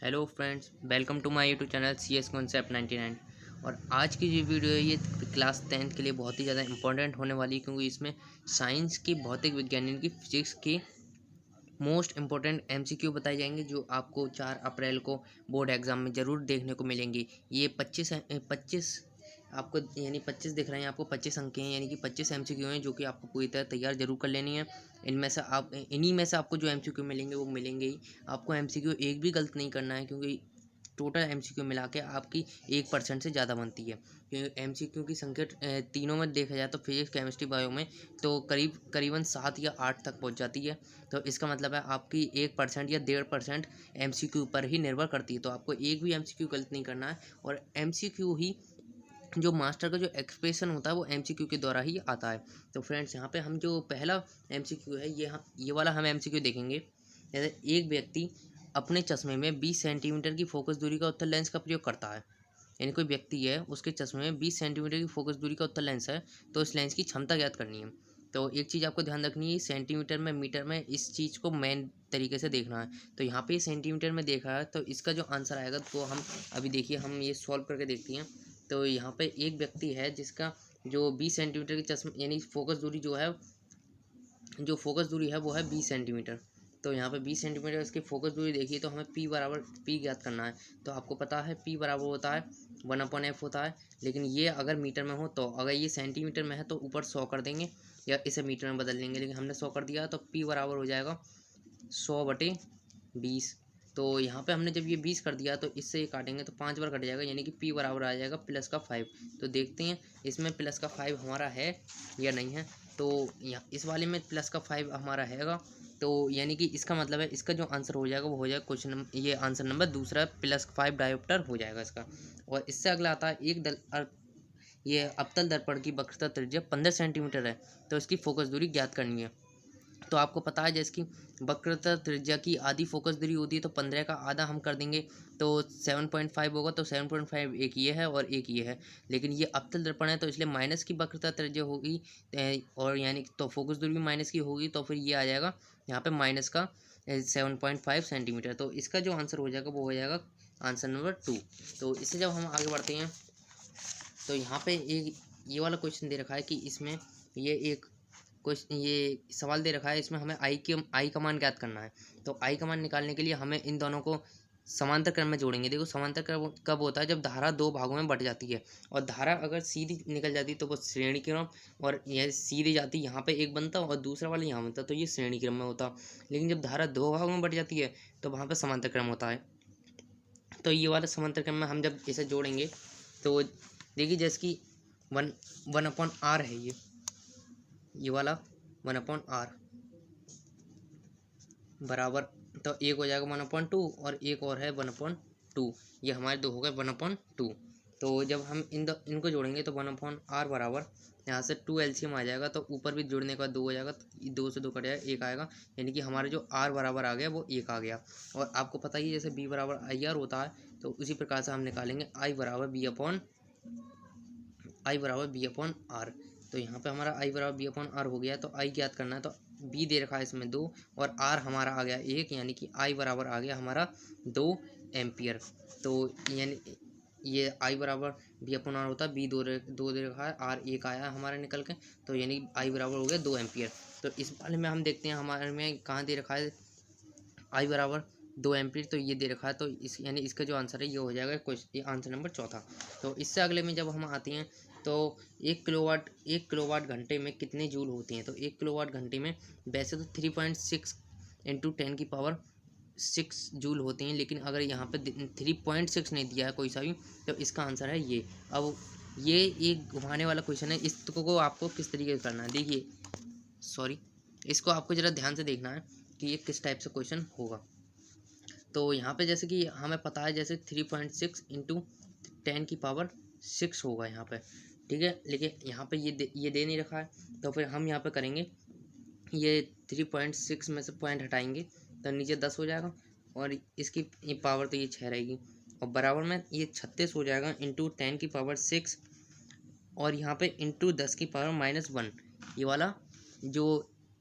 Hello friends, welcome to my YouTube channel C S concept 99। और आज की जो वीडियो है ये क्लास 10th के लिए बहुत ही ज़्यादा इंपॉर्टेंट होने वाली है, क्योंकि इसमें साइंस की, भौतिक विज्ञान यानी कि फिजिक्स की मोस्ट इंपॉर्टेंट एमसीक्यू बताए जाएंगे, जो आपको 4 अप्रैल को बोर्ड एग्जाम में ज़रूर देखने को मिलेंगी। ये 25 आपको यानी 25 दिख रहे हैं, आपको 25 अंक हैं, यानी कि 25 एमसीक्यू हैं, जो कि आपको पूरी तरह तैयार जरूर कर लेनी है। इन्हीं में से आपको जो एमसीक्यू मिलेंगे वो मिलेंगे ही। आपको एमसीक्यू एक भी गलत नहीं करना है, क्योंकि टोटल एमसीक्यू मिला के आपकी 1% से ज़्यादा बनती है। क्योंकि एमसीक्यू की संख्या तीनों में देखा जाए तो फिजिक्स, केमिस्ट्री, बायो में तो करीबन 7 या 8 तक पहुंच जाती है। तो इसका मतलब है आपकी 1% या 1.5% एमसीक्यू पर ही निर्भर करती है। तो आपको एक भी एमसीक्यू गलत नहीं करना है, और एमसीक्यू ही जो मास्टर का जो एक्सप्रेशन होता है वो एमसीक्यू के द्वारा ही आता है। तो फ्रेंड्स, यहाँ पे हम जो पहला एमसीक्यू है ये वाला हम एमसीक्यू देखेंगे। जैसे एक व्यक्ति अपने चश्मे में 20 सेंटीमीटर की फोकस दूरी का उत्तल लेंस का प्रयोग करता है। यानी कोई व्यक्ति है, उसके चश्मे में 20 सेंटीमीटर की फोकस दूरी का उत्तल लेंस है, तो इस लेंस की क्षमता ज्ञात करनी है। तो एक चीज़ आपको ध्यान रखनी है, सेंटीमीटर में, मीटर में, इस चीज़ को मेन तरीके से देखना है। तो यहाँ पे सेंटीमीटर में देखा है, तो इसका जो आंसर आएगा वो हम अभी देखिए, हम ये सॉल्व करके देखते हैं। तो यहाँ पे एक व्यक्ति है जिसका जो 20 सेंटीमीटर की चश्मे यानी फोकस दूरी जो है वो है 20 सेंटीमीटर। तो यहाँ पे 20 सेंटीमीटर इसकी फोकस दूरी देखिए, तो हमें पी ज्ञात करना है। तो आपको पता है पी बराबर होता है 1/f होता है। लेकिन ये अगर मीटर में हो, तो अगर ये सेंटीमीटर में है तो ऊपर 100 कर देंगे या इसे मीटर में बदल लेंगे। लेकिन हमने 100 कर दिया, तो पी बराबर हो जाएगा 100/20। तो यहाँ पे हमने जब ये 20 कर दिया, तो इससे ये काटेंगे तो 5 बार कट जाएगा, यानी कि पी बराबर आ जाएगा +5। तो देखते हैं इसमें +5 हमारा है या नहीं है। तो यहाँ इस वाले में +5 हमारा हैगा। तो यानी कि इसका मतलब है इसका जो आंसर हो जाएगा वो हो जाएगा क्वेश्चन ये आंसर नंबर दूसरा +5 डायोप्टर हो जाएगा इसका। और इससे अगला आता है ये अवतल दर्पण की वक्रता त्रिज्या 15 सेंटीमीटर है, तो इसकी फोकस दूरी ज्ञात करनी है। तो आपको पता है जैसे कि वक्रता त्रिज्या की आधी फोकस दूरी होती है, तो 15 का आधा हम कर देंगे तो 7.5 होगा। तो 7.5 एक ये है और एक ये है। लेकिन ये अवतल दर्पण है, तो इसलिए माइनस की वक्रता त्रिज्या होगी, और यानी तो फोकस दूरी भी माइनस की होगी। तो फिर ये आ जाएगा यहाँ पे माइनस का 7.5 सेंटीमीटर। तो इसका जो आंसर हो जाएगा वो हो जाएगा आंसर नंबर 2। तो इससे जब हम आगे बढ़ते हैं, तो यहाँ पे एक ये वाला क्वेश्चन दे रखा है कि इसमें ये एक क्वेश्चन ये सवाल दे रखा है, इसमें हमें आई का मान ज्ञात करना है। तो आई का मान निकालने के लिए हमें इन दोनों को समांतर क्रम में जोड़ेंगे। देखो, समांतर क्रम कब होता है, जब धारा 2 भागों में बट जाती है। और धारा अगर सीधी निकल जाती तो वो श्रेणी क्रम, और यह सीधी जाती यहाँ पे एक बनता और दूसरा वाला यहाँ बनता, तो ये श्रेणी क्रम में होता। लेकिन जब धारा 2 भागों में बट जाती है तो वहाँ पे समांतर क्रम होता है। तो ये वाला समांतर क्रम में हम जब इसे जोड़ेंगे, तो देखिए जैसे कि 1/r है ये वाला 1/r बराबर, तो एक हो जाएगा 1/2 और एक और है 1/2। ये हमारे दो हो गए 1/2। तो जब हम इनको जोड़ेंगे तो 1/r बराबर यहाँ से 2 एलसीएम आ जाएगा। तो ऊपर भी जोड़ने के बाद 2 हो जाएगा, तो 2 से 2 कट जाएगा, 1 आएगा। यानी कि हमारे जो r बराबर आ गया वो 1 आ गया। और आपको पता ही है जैसे b बराबर IR होता है, तो उसी प्रकार से हम निकालेंगे I बराबर b/r। तो यहाँ पे हमारा I बराबर b/r हो गया। तो I ज्ञात करना है, तो b दे रखा है इसमें 2 और r हमारा आ गया 1, यानी कि I बराबर आ गया हमारा 2 एम्पियर। तो यानी ये I बराबर b/r होता है, b 2 दे रखा है, r 1 आया हमारा निकल के। तो यानी I बराबर हो गया 2 एम्पियर। तो इस वाले में हम देखते हैं हमारे में कहाँ दे रखा है I बराबर 2 एम्पीयर, तो ये दे रखा है। तो इस यानी इसका जो आंसर है ये हो जाएगा ये आंसर नंबर चौथा। तो इससे अगले में जब हम आते हैं, तो 1 किलोवाट घंटे में कितने जूल होती हैं। तो 1 किलोवाट घंटे में वैसे तो 3.6 × 10⁶ जूल होती हैं, लेकिन अगर यहाँ पे 3.6 नहीं दिया है कोई सा भी, तो इसका आंसर है ये। अब ये एक घुमाने वाला क्वेश्चन है, इसको आपको किस तरीके से करना है, देखिए सॉरी, इसको आपको ज़रा ध्यान से देखना है कि ये किस टाइप से क्वेश्चन होगा। तो यहाँ पे जैसे कि हमें पता है जैसे 3.6 × 10⁶ होगा यहाँ पे, ठीक है। लेकिन यहाँ पे ये दे नहीं रखा है, तो फिर हम यहाँ पे करेंगे ये 3.6 में से पॉइंट हटाएंगे तो नीचे 10 हो जाएगा, और इसकी ये पावर तो ये 6 रहेगी, और बराबर में ये 36 हो जाएगा × 10⁶, और यहाँ पे × 10⁻⁻1। ये वाला जो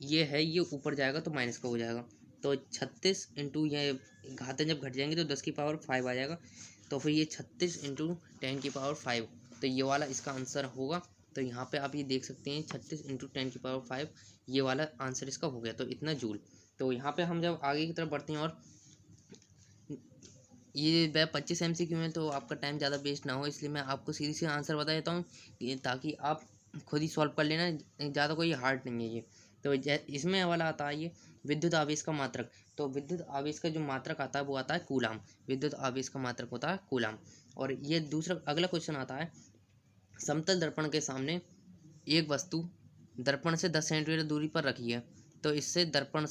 ये है ये ऊपर जाएगा तो माइनस का हो जाएगा। तो 36 इंटू ये घातें जब घट जाएंगी तो 10 की पावर 5 आ जाएगा। तो फिर ये 36 इंटू 10 की पावर 5, तो ये वाला इसका आंसर होगा। तो यहाँ पे आप ये देख सकते हैं 36 इंटू 10 की पावर 5, ये वाला आंसर इसका हो गया, तो इतना जूल। तो यहाँ पे हम जब आगे की तरफ बढ़ते हैं, और ये वह 25 MCQ में, तो आपका टाइम ज़्यादा वेस्ट ना हो, इसलिए मैं आपको सीधी सी आंसर बता देता हूँ ताकि आप खुद ही सॉल्व कर लेना, ज़्यादा कोई हार्ड नहीं है ये। तो इसमें वाला आता है ये विद्युत आवेश का मात्रक। तो विद्युत आवेश का जो मात्रक आता है वो आता है कूलाम। विद्युत आवेश का मात्रक होता है कूलाम। और ये दूसरा अगला क्वेश्चन आता है, समतल दर्पण के सामने एक वस्तु दर्पण से 10 सेंटीमीटर दूरी पर रखी है, तो इससे दर्पण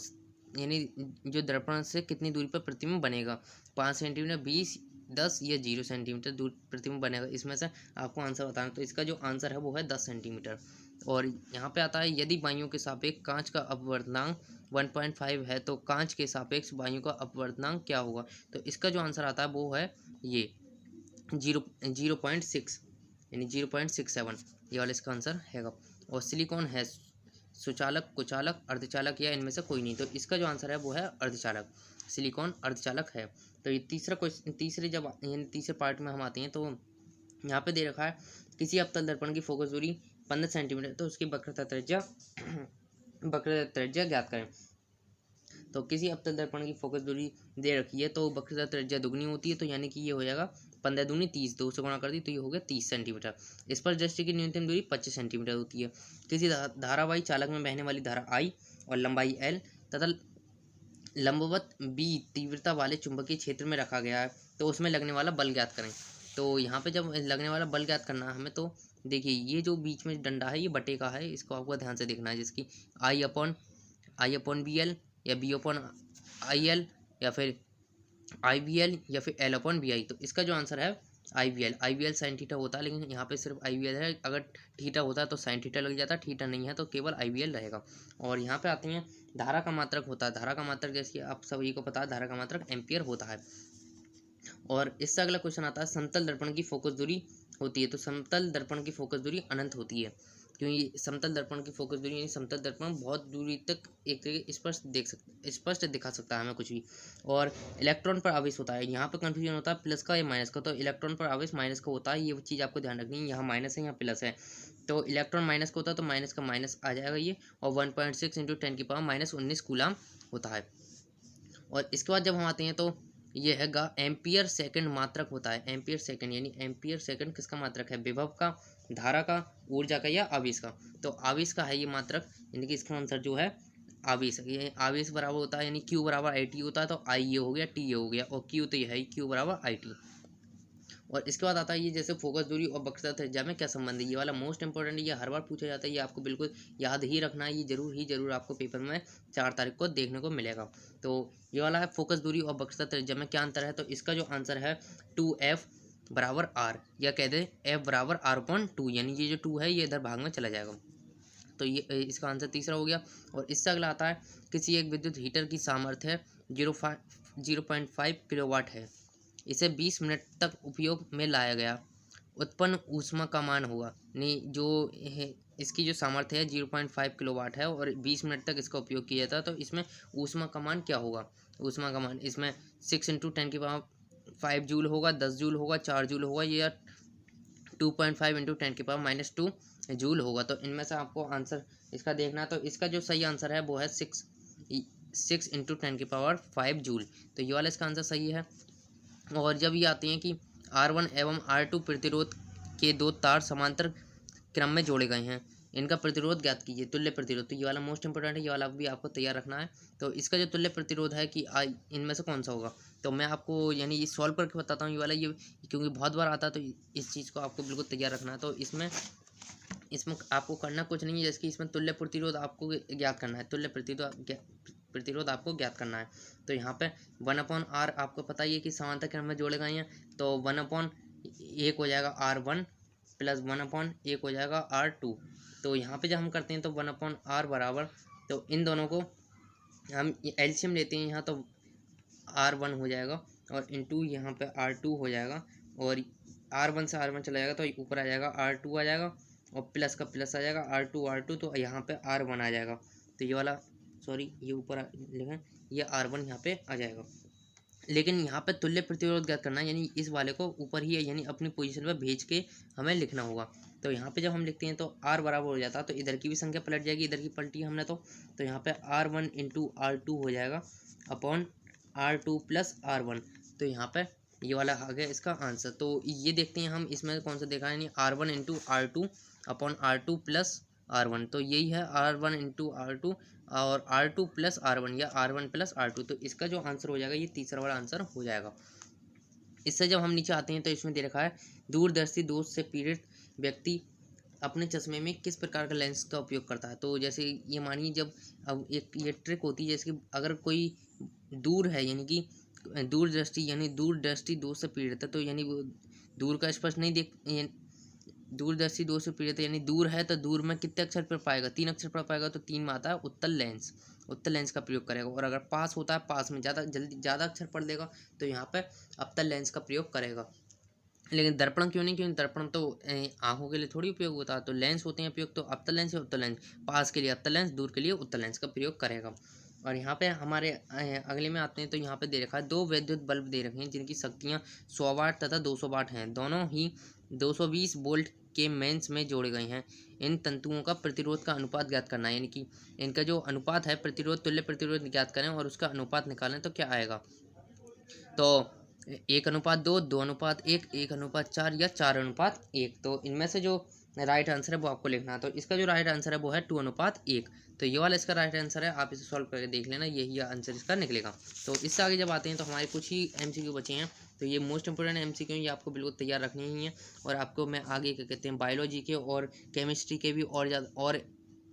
यानी जो दर्पण से कितनी दूरी पर प्रतिबिंब बनेगा, 5 सेंटीमीटर, 20, 10 या 0 सेंटीमीटर दूर प्रतिबिंब बनेगा, इसमें से आपको आंसर बताना। तो इसका जो आंसर है वो है 10 सेंटीमीटर। और यहाँ पे आता है, यदि वायु के सापेक्ष कांच का अपवर्तनांक 1.5 है तो कांच के सापेक्ष वायु का अपवर्तनांक क्या होगा। तो इसका जो आंसर आता है वो है ये 0.6 यानी 0.67, ये वाला इसका आंसर हैगा। और सिलिकॉन है सुचालक, कुचालक, अर्धचालक या इनमें से कोई नहीं, तो इसका जो आंसर है वो है अर्धचालक। सिलिकॉन अर्धचालक है। तो ये तीसरा क्वेश्चन, तीसरे पार्ट में हम आते हैं, तो यहाँ पे दे रखा है किसी अवतल दर्पण की फोकस दूरी 15 सेंटीमीटर, तो उसकी वक्रता त्रिज्या ज्ञात करें। तो किसी अवतल दर्पण की फोकस दूरी दे रखी है, तो वक्रता त्रिज्या दुगनी होती है, तो यानी कि ये हो जाएगा 15 दूनी 30, 2 से गुणा कर दी तो ये हो गया 30 सेंटीमीटर। स्पर्श दृष्टि की न्यूनतम दूरी 25 सेंटीमीटर होती है। किसी धारावाही चालक में बहने वाली धारा I और लंबाई L तथा लंबवत B तीव्रता वाले चुंबकीय क्षेत्र में रखा गया है, तो उसमें लगने वाला बल ज्ञात करें। तो यहाँ पे जब लगने वाला बल ज्ञात करना है हमें, तो देखिए ये जो बीच में डंडा है ये बटे का है, इसको आपको ध्यान से देखना है, जिसकी I अपॉन BL या B/IL या फिर IBL या फिर L/BI। तो इसका जो आंसर है IBL साइन थीटा होता है, लेकिन यहाँ पे सिर्फ IBL है। अगर थीटा होता है तो साइन थीटा लग जाता है, थीटा नहीं है तो केवल IBL रहेगा। और यहाँ पे आते हैं, धारा का मात्रक होता है, धारा का मात्रक जैसे आप सभी को पता है, धारा का मात्रक एम्पियर होता है। और इससे अगला क्वेश्चन आता है, समतल दर्पण की फोकस दूरी होती है, तो समतल दर्पण की फोकस दूरी अनंत होती है, क्योंकि समतल दर्पण की फोकस दूरी यानी समतल दर्पण बहुत दूरी तक एक तरीके स्पष्ट दिखा सकता है हमें कुछ भी। और इलेक्ट्रॉन पर आवेश होता है, यहाँ पर कंफ्यूजन होता है प्लस का या माइनस का, तो इलेक्ट्रॉन पर आवेश माइनस का होता है, ये चीज़ आपको ध्यान रखनी है, यहाँ माइनस है यहाँ प्लस है। तो इलेक्ट्रॉन माइनस का होता है तो माइनस का माइनस आ जाएगा ये, और 1.6 इंटू 10⁻−19 कूलाम होता है। और इसके बाद जब हम आते हैं, तो ये हैगा एम्पियर सेकंड मात्रक होता है। एम्पियर सेकंड यानी एम्पियर सेकंड किसका मात्रक है, विभव का, धारा का, ऊर्जा का या आवेश का। तो आवेश का है ये मात्रक, यानी कि इसका आंसर जो है आवेश। ये आवेश बराबर होता है, यानी Q बराबर IT होता है, तो I ये हो गया, T ये हो गया, और Q तो ये है Q बराबर IT। और इसके बाद आता है ये जैसे फोकस दूरी और वक्रता त्रिज्या में क्या संबंध है, ये वाला मोस्ट इंपॉर्टेंट, ये हर बार पूछा जाता है, ये आपको बिल्कुल याद ही रखना है, ये जरूर आपको पेपर में 4 तारीख को देखने को मिलेगा। तो ये वाला है फोकस दूरी और वक्रता त्रिज्या में क्या अंतर है, तो इसका जो आंसर है 2F बराबर R, या कहते हैं F बराबर R/2, यानी ये जो 2 है ये इधर भाग में चला जाएगा। तो ये इसका आंसर तीसरा हो गया। और इससे अगला आता है, किसी एक विद्युत हीटर की सामर्थ्य 0.5 किलोवाट है, इसे 20 मिनट तक उपयोग में लाया गया, उत्पन्न ऊष्मा का मान होगा। नहीं, जो है इसकी जो सामर्थ्य है 0.5 किलोवाट है और 20 मिनट तक इसका उपयोग किया जाता है, तो इसमें ऊष्मा का मान क्या होगा। ऊष्मा का मान इसमें 6 इंटू 10⁵ जूल होगा, 10 जूल होगा, 4 जूल होगा, या 2.5 इंटू 10⁻−2 जूल होगा। तो इनमें से आपको आंसर इसका देखना है, तो इसका जो सही आंसर है वो है 6 इंटू 10⁵ जूल। तो ये वाला इसका आंसर सही है। और जब ये आते हैं कि R1 एवं R2 प्रतिरोध के दो तार समांतर क्रम में जोड़े गए हैं, इनका प्रतिरोध ज्ञात कीजिए, तुल्य प्रतिरोध। तो ये वाला मोस्ट इंपोर्टेंट है, ये वाला भी आपको तैयार रखना है। तो इसका जो तुल्य प्रतिरोध है कि इनमें से कौन सा होगा, तो मैं आपको यानी ये सॉल्व करके बताता हूँ, ये वाला ये क्योंकि बहुत बार आता है, तो इस चीज़ को आपको बिल्कुल तैयार रखना है। तो इसमें आपको करना कुछ नहीं है, जैसे कि इसमें तुल्य प्रतिरोध आपको ज्ञात करना है, तुल्य प्रतिरोध आपको ज्ञात करना है। तो यहाँ पे 1/R आपको पता ही है कि समांतर क्रम में जोड़े गए हैं, तो 1/1 हो जाएगा R1 प्लस 1/1 हो जाएगा R2। तो यहाँ पे जब हम करते हैं तो 1/R बराबर, तो इन दोनों को हम एलसीएम लेते हैं यहाँ, तो R1 हो जाएगा और इंटू यहाँ पे R2 हो जाएगा, और R1 से R1 चला जाएगा तो ऊपर आ जाएगा R2 आ जाएगा, और प्लस का प्लस आ जाएगा R2, तो यहाँ पे R1 आ जाएगा। तो ये वाला सॉरी ये ऊपर लिखें, ये R1 यहाँ पे आ जाएगा। लेकिन यहाँ पे तुल्य प्रतिरोध ज्ञात करना है, यानी इस वाले को ऊपर ही है, यानी अपनी पोजीशन पे भेज के हमें लिखना होगा। तो यहाँ पे जब हम लिखते हैं तो R बराबर हो जाता है, तो इधर की भी संख्या पलट जाएगी, इधर की पलटी हमने तो यहाँ पे R1 इंटू R2 हो जाएगा अपॉन R2 प्लस R1। तो यहाँ पे ये वाला आ गया इसका आंसर। तो ये देखते हैं हम इसमें कौन सा देखा है, यानी R1 into R2 upon R2 plus R1। तो यही है R1 इंटू R2 और R2 प्लस R1 या R1 प्लस R2। तो इसका जो आंसर हो जाएगा ये तीसरा वाला आंसर हो जाएगा। इससे जब हम नीचे आते हैं तो इसमें दे रखा है दूरदर्शी दोष से पीड़ित व्यक्ति अपने चश्मे में किस प्रकार का लेंस का उपयोग करता है। तो जैसे ये मानिए जब अब एक ये ट्रिक होती है, जैसे कि अगर कोई दूर है यानी कि दूरदृष्टि यानी दूरदृष्टि दोष से पीड़ित है, तो यानी वो दूर का स्पष्ट नहीं देख, दूरदर्शी दोष से पीड़ित है यानी दूर है, तो दूर में कितने अक्षर पढ़ पाएगा, 3 अक्षर पढ़ पाएगा, तो 3 में आता है उत्तल लेंस। उत्तल लेंस का प्रयोग करेगा। और अगर पास होता है, पास में ज़्यादा अक्षर पढ़ लेगा, तो यहाँ पर अवतल लेंस का प्रयोग करेगा। लेकिन दर्पण क्यों नहीं, क्योंकि दर्पण तो आंखों के लिए थोड़ी उपयोग होता है। तो लेंस होते हैं उपयोग, तो अवतल लेंस या उत्तल लेंस, पास के लिए अवतल लेंस, दूर के लिए उत्तल लेंस का प्रयोग करेगा। और यहाँ पे हमारे अगले में आते हैं तो यहाँ पे दे रखा है 2 वैद्युत बल्ब दे रखे हैं जिनकी शक्तियाँ 100 वाट तथा 200 वाट हैं, दोनों ही 220 वोल्ट के मेंस में जोड़े गए हैं। इन तंतुओं का प्रतिरोध का अनुपात ज्ञात करना है, यानी कि इनका जो अनुपात है प्रतिरोध तुल्य प्रतिरोध ज्ञात करें और उसका अनुपात निकालें तो क्या आएगा। तो 1:2, 2:1, 1:4 या 4:1। तो इनमें से जो राइट आंसर है वो आपको लिखना है। तो इसका जो राइट आंसर है वो है 2:1। तो ये वाला इसका राइट आंसर है, आप इसे सॉल्व करके देख लेना, यही आंसर इसका निकलेगा। तो इससे आगे जब आते हैं तो हमारे कुछ ही MCQ बचे हैं। तो ये मोस्ट इंपोर्टेंट MCQ ये आपको बिल्कुल तैयार रखनी ही है। और आपको मैं आगे क्या कहते हैं बायोलॉजी के और केमिस्ट्री के भी और ज़्यादा और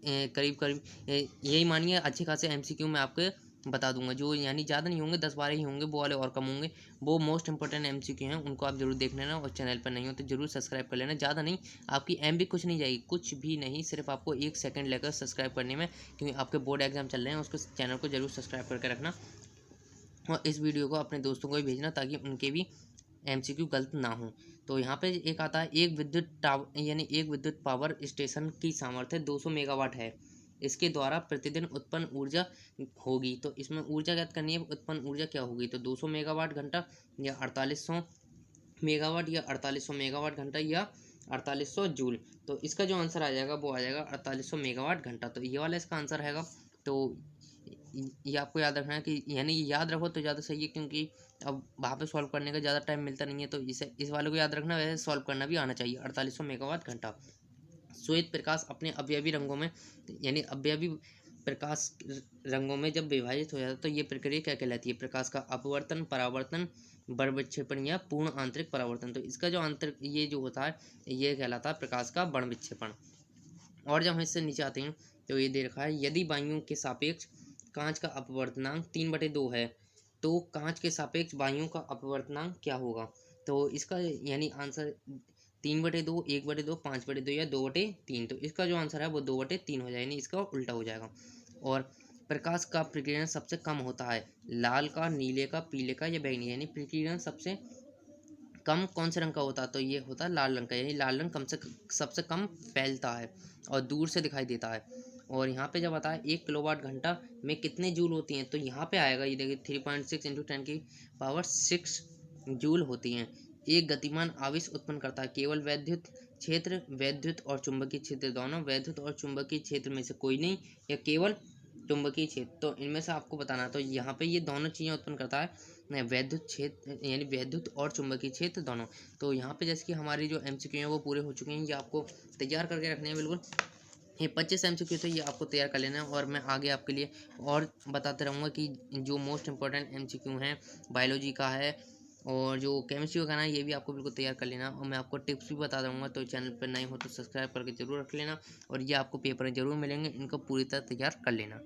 करीब करीब यही मानिए अच्छे खासे MCQ मैं आपके बता दूंगा, जो यानी ज़्यादा नहीं होंगे, 10-12 ही होंगे, वो वाले और कम होंगे। वो मोस्ट इंपॉर्टेंट MCQ हैं, उनको आप जरूर देख लेना। और चैनल पर नहीं हो तो जरूर सब्सक्राइब कर लेना। ज़्यादा नहीं, आपकी MB कुछ नहीं जाएगी, कुछ भी नहीं, सिर्फ आपको 1 सेकंड लेकर सब्सक्राइब करने में, क्योंकि आपके बोर्ड एग्जाम चल रहे हैं। उसको चैनल को जरूर सब्सक्राइब करके रखना और इस वीडियो को अपने दोस्तों को भी भेजना ताकि उनके भी MCQ गलत ना हो। तो यहाँ पे एक आता है एक विद्युत टावर यानी एक विद्युत पावर स्टेशन की सामर्थ्य 200 मेगावाट है, इसके द्वारा प्रतिदिन उत्पन्न ऊर्जा होगी। तो इसमें ऊर्जा ज्ञात करनी है, उत्पन्न ऊर्जा क्या होगी। तो 200 मेगावाट घंटा या 4800 मेगावाट या 4800 मेगावाट घंटा या 4800 जूल। तो इसका जो आंसर आ जाएगा वो आ जाएगा 4800 मेगावाट घंटा। तो ये वाला इसका आंसर रहेगा। तो ये आपको याद रखना है कि यानी ये याद रखो तो ज़्यादा सही है, क्योंकि अब वहाँ पे सॉल्व करने का ज़्यादा टाइम मिलता नहीं है। तो इस वाले को याद रखना, वैसे सॉल्व करना भी आना चाहिए। 4800 मेगावाट घंटा। श्वेत प्रकाश अपने अवयवी रंगों में यानी अवयवी प्रकाश रंगों में जब विभाजित हो जाता है तो ये प्रक्रिया क्या कहलाती है। प्रकाश का अपवर्तन, परावर्तन, वर्णविक्षेपण या पूर्ण आंतरिक परावर्तन। तो इसका जो आंतरिक ये जो होता है ये कहलाता है प्रकाश का वर्णविक्षेपण। और जब हम इससे नीचे आते हैं तो ये दे रखा है यदि वायुओं के सापेक्ष कांच का अपवर्तनांक 3/2 है तो कांच के सापेक्ष वायुओं का अपवर्तनांक क्या होगा। तो इसका यानी आंसर 3/2, 1/2, 5/2 या 2/3। तो इसका जो आंसर है वो 2/3 हो जाएगा, यानी इसका उल्टा हो जाएगा। और प्रकाश का प्रकीर्णन सबसे कम होता है लाल का, नीले का, पीले का या बैंगनी, यानी प्रकीर्णन सबसे कम कौन से रंग का होता है। तो ये होता है लाल रंग का, यानी लाल रंग सबसे कम फैलता है और दूर से दिखाई देता है। और यहाँ पे जब आता है 1 किलोवाट घंटा में कितने जूल होती हैं, तो यहाँ पे आएगा ये देखिए 3.6 × 10⁶ जूल होती हैं। एक गतिमान आवेश उत्पन्न करता है केवल वैद्युत क्षेत्र, वैद्युत और चुंबकीय क्षेत्र दोनों, वैद्युत और चुंबकीय क्षेत्र में से कोई नहीं या केवल चुंबकीय क्षेत्र। तो इनमें से आपको बताना। तो यहाँ पे ये दोनों चीज़ें उत्पन्न करता है वैद्युत क्षेत्र यानी वैद्युत और चुंबकीय क्षेत्र दोनों। तो यहाँ पे जैसे कि हमारी जो MCQ हैं वो पूरे हो चुके हैं, ये आपको तैयार करके रखने हैं बिल्कुल। ये 25 MCQ थे, ये आपको तैयार कर लेना है। और मैं आगे आपके लिए और बताते रहूँगा कि जो मोस्ट इंपॉर्टेंट MCQ हैं बायोलॉजी का है और जो केमिस्ट्री का ना ये भी आपको बिल्कुल तैयार कर लेना। और मैं आपको टिप्स भी बता दूँगा। तो चैनल पर नए हो तो सब्सक्राइब करके जरूर रख लेना और ये आपको पेपर जरूर मिलेंगे, इनको पूरी तरह तैयार कर लेना।